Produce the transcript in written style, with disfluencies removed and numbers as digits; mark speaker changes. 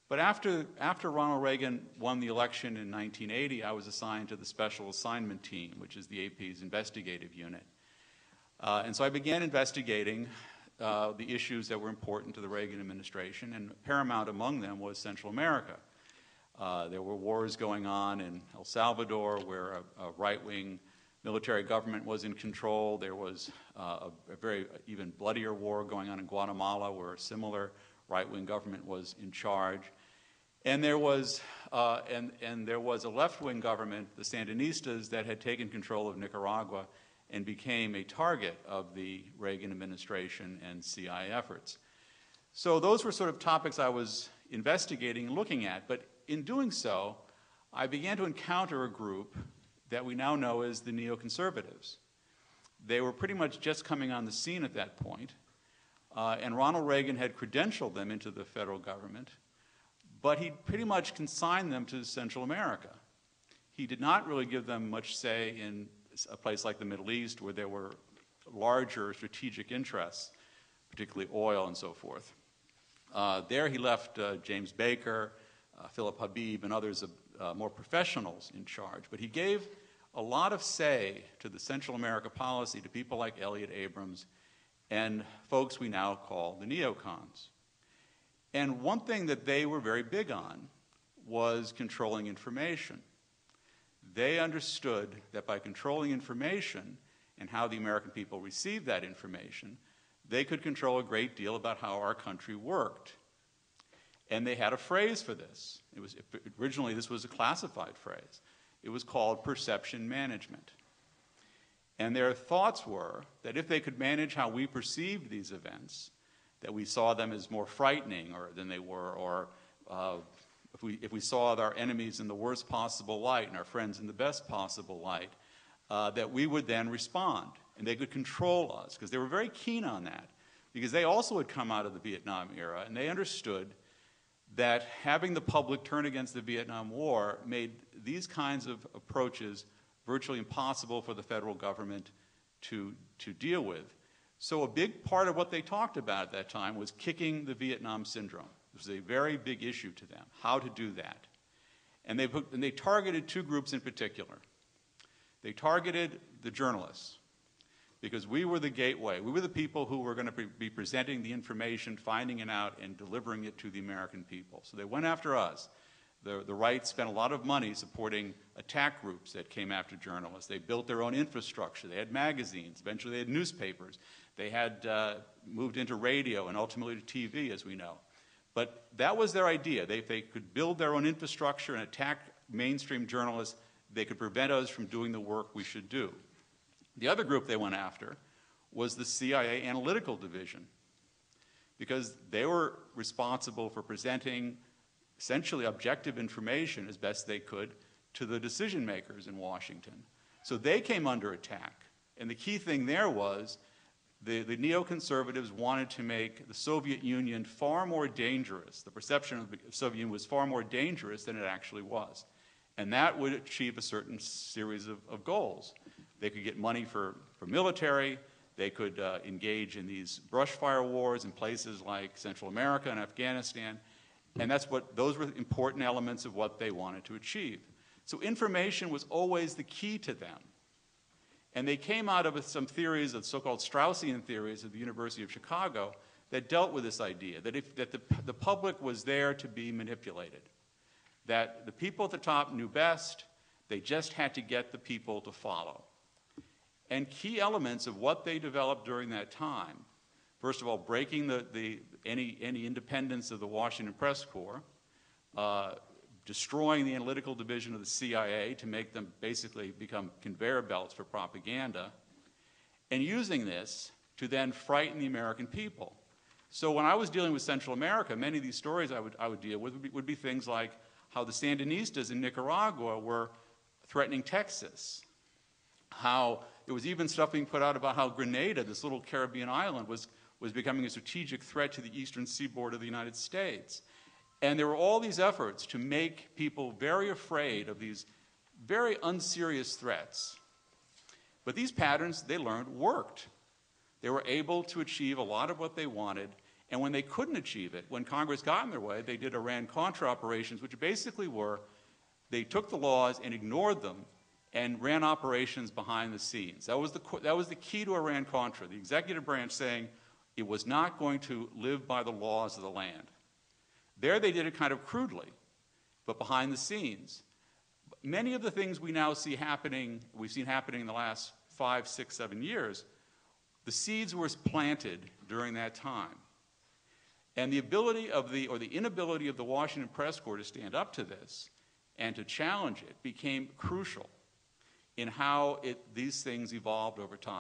Speaker 1: But after Ronald Reagan won the election in 1980, I was assigned to the Special Assignment Team, which is the AP's investigative unit. And so I began investigating the issues that were important to the Reagan administration, and paramount among them was Central America. There were wars going on in El Salvador where a right-wing military government was in control. There was a very even bloodier war going on in Guatemala where a similar right-wing government was in charge. And there was a left-wing government, the Sandinistas, that had taken control of Nicaragua and became a target of the Reagan administration and CIA efforts. So those were sort of topics I was investigating and looking at, but in doing so, I began to encounter a group that we now know as the neoconservatives. They were pretty much just coming on the scene at that point, and Ronald Reagan had credentialed them into the federal government, but he pretty much consigned them to Central America. He did not really give them much say in a place like the Middle East where there were larger strategic interests, particularly oil and so forth. There he left James Baker, Philip Habib, and others more professionals in charge, but he gave a lot of say to the Central America policy to people like Elliott Abrams and folks we now call the neocons. And one thing that they were very big on was controlling information. They understood that by controlling information and how the American people received that information, they could control a great deal about how our country worked. And they had a phrase for this. Originally, this was a classified phrase. It was called perception management. And their thoughts were that if they could manage how we perceived these events, that we saw them as more frightening than they were, or if we saw our enemies in the worst possible light and our friends in the best possible light, that we would then respond, and they could control us, because they were very keen on that, because they also had come out of the Vietnam era, and they understood that having the public turn against the Vietnam War made these kinds of approaches virtually impossible for the federal government to deal with. So a big part of what they talked about at that time was kicking the Vietnam syndrome. It was a very big issue to them, how to do that. And they targeted two groups in particular. They targeted the journalists, because we were the gateway. We were the people who were going to be presenting the information, finding it out, and delivering it to the American people. So they went after us. The right spent a lot of money supporting attack groups that came after journalists. They built their own infrastructure. They had magazines. Eventually they had newspapers. They had moved into radio and ultimately to TV, as we know. But that was their idea. If they could build their own infrastructure and attack mainstream journalists, they could prevent us from doing the work we should do. The other group they went after was the CIA Analytical Division, because they were responsible for presenting essentially objective information as best they could to the decision makers in Washington. So they came under attack. And the key thing there was the neoconservatives wanted to make the Soviet Union far more dangerous. The perception of the Soviet Union was far more dangerous than it actually was. And that would achieve a certain series of goals. They could get money for military. They could engage in these brush fire wars in places like Central America and Afghanistan. And those were important elements of what they wanted to achieve. So information was always the key to them. And they came out of some theories, of so-called Straussian theories of the University of Chicago, that dealt with this idea, that the public was there to be manipulated, that the people at the top knew best, they just had to get the people to follow. And key elements of what they developed during that time, first of all, breaking any independence of the Washington Press Corps, destroying the analytical division of the CIA to make them basically become conveyor belts for propaganda, and using this to then frighten the American people. So when I was dealing with Central America, many of these stories I would deal with would be things like how the Sandinistas in Nicaragua were threatening Texas, how there was even stuff being put out about how Grenada, this little Caribbean island, was becoming a strategic threat to the eastern seaboard of the United States. And there were all these efforts to make people very afraid of these very unserious threats. But these patterns, they learned, worked. They were able to achieve a lot of what they wanted, And when they couldn't achieve it, when Congress got in their way, they did Iran-Contra operations, which basically were, they took the laws and ignored them and ran operations behind the scenes. That was the key to Iran-Contra, the executive branch saying it was not going to live by the laws of the land. There they did it kind of crudely, but behind the scenes. Many of the things we now see happening, we've seen happening in the last 5, 6, 7 years, the seeds were planted during that time. And the ability of the, or the inability of the Washington Press Corps to stand up to this and to challenge it became crucial in how these things evolved over time.